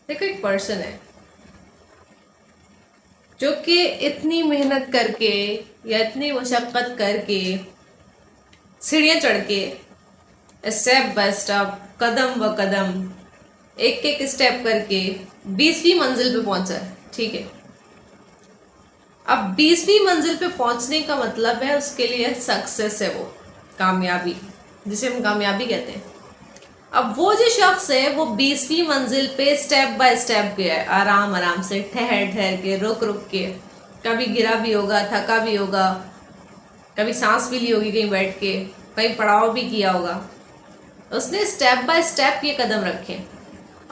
देखो, एक पर्सन है जो कि इतनी मेहनत करके या इतनी मशक्क़त करके सीढ़ियाँ चढ़ के स्टेप बाय स्टेप कदम व कदम एक एक स्टेप करके 20वीं मंजिल पे पहुंचा है। ठीक है, अब 20वीं मंजिल पे पहुंचने का मतलब है उसके लिए सक्सेस है, वो कामयाबी, जिसे हम कामयाबी कहते हैं। अब वो जो शख्स है वो 20वीं मंजिल पे स्टेप बाय स्टेप गया है, आराम आराम से, ठहर ठहर के, रुक रुक के, कभी गिरा भी होगा, थका भी होगा, कभी सांस भी ली होगी कहीं बैठ के, कहीं पड़ाव भी किया होगा। उसने स्टेप बाय स्टेप ये कदम रखे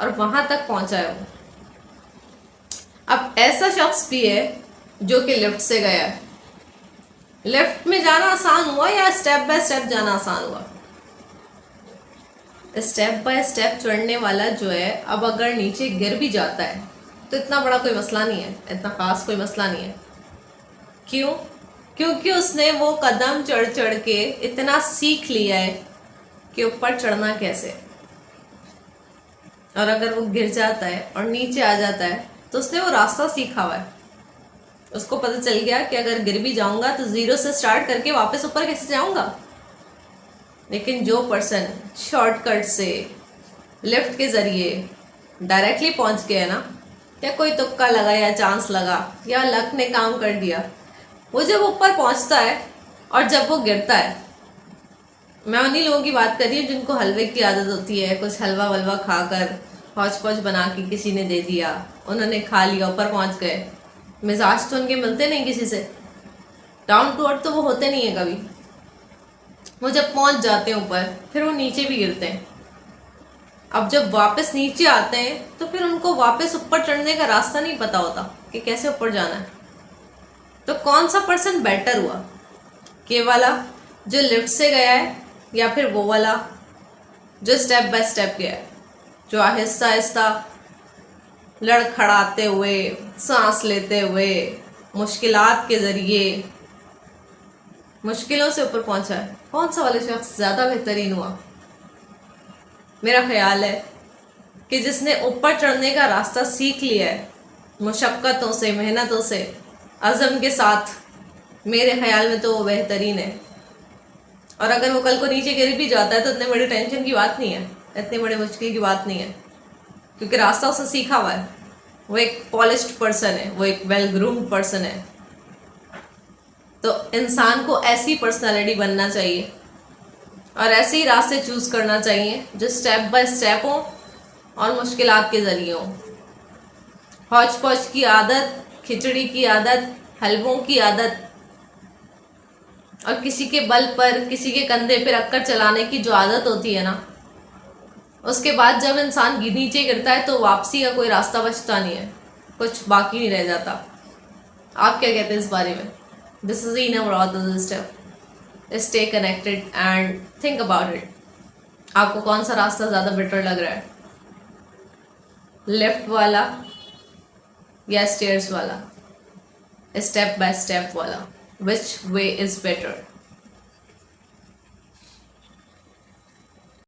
और वहां तक पहुंचा है वो। अब ऐसा शख्स भी है जो कि लिफ्ट से गया है। लिफ्ट में जाना आसान हुआ या स्टेप बाय स्टेप जाना आसान हुआ? स्टेप बाय स्टेप चढ़ने वाला जो है, अब अगर नीचे गिर भी जाता है तो इतना बड़ा कोई मसला नहीं है, इतना खास कोई मसला नहीं है। क्यों? क्योंकि उसने वो कदम चढ़ चढ़ के इतना सीख लिया है कि ऊपर चढ़ना कैसे। और अगर वो गिर जाता है और नीचे आ जाता है तो उसने वो रास्ता सीखा हुआ है। उसको पता चल गया कि अगर गिर भी जाऊंगा तो जीरो से स्टार्ट करके वापस ऊपर कैसे जाऊंगा। लेकिन जो पर्सन शॉर्टकट से लिफ्ट के ज़रिए डायरेक्टली पहुंच गया ना, या कोई तुक्का लगा या चांस लगा या लक ने काम कर दिया, वो जब ऊपर पहुंचता है और जब वो गिरता है, मैं उन्हीं लोगों की बात कर रही हूँ जिनको हलवे की आदत होती है। कुछ हलवा वलवा खाकर हौच पौच बना के किसी ने दे दिया, उन्होंने खा लिया, ऊपर पहुंच गए। मिजाज तो उनके मिलते नहीं किसी से, डाउन टू अर्थ तो वो होते नहीं है कभी। वो जब पहुंच जाते हैं ऊपर, फिर वो नीचे भी गिरते हैं। अब जब वापस नीचे आते हैं तो फिर उनको वापस ऊपर चढ़ने का रास्ता नहीं पता होता कि कैसे ऊपर जाना है। तो कौन सा पर्सन बेटर हुआ, के वाला जो लिफ्ट से गया है या फिर वो वाला जो स्टेप बाय स्टेप गया है, जो आहिस्ता आहिस्ता लड़खड़ाते हुए, सांस लेते हुए, मुश्किलात के ज़रिए मुश्किलों से ऊपर पहुंचा है? कौन सा वाला शख्स ज़्यादा बेहतरीन हुआ? मेरा ख्याल है कि जिसने ऊपर चढ़ने का रास्ता सीख लिया है मुशक्क़तों से, मेहनतों से, अज़म के साथ, मेरे ख्याल में तो वो बेहतरीन है। और अगर वो कल को नीचे गिर भी जाता है तो इतने बड़ी टेंशन की बात नहीं है, इतनी बड़ी मुश्किल की बात नहीं है, क्योंकि रास्ता उसने सीखा हुआ है। वो एक पॉलिश्ड पर्सन है, वो एक वेल ग्रूम्ड पर्सन है। तो इंसान को ऐसी पर्सनालिटी बनना चाहिए और ऐसे ही रास्ते चूज़ करना चाहिए जो स्टेप बाय स्टेप हो और मुश्किलात के ज़रिए हो। हौच पौच की आदत, खिचड़ी की आदत, हलवों की आदत और किसी के बल पर, किसी के कंधे पे रखकर चलाने की जो आदत होती है ना, उसके बाद जब इंसान नीचे गिरता है तो वापसी का कोई रास्ता बचता नहीं है, कुछ बाकी नहीं रह जाता। आप क्या कहते हैं इस बारे में? This is in our step. Stay connected and think about it. आपको कौन सा रास्ता ज़्यादा बेटर लग रहा है, लेफ्ट वाला या स्टेयर्स वाला, स्टेप बाय स्टेप वाला? विच वे इज़ बेटर?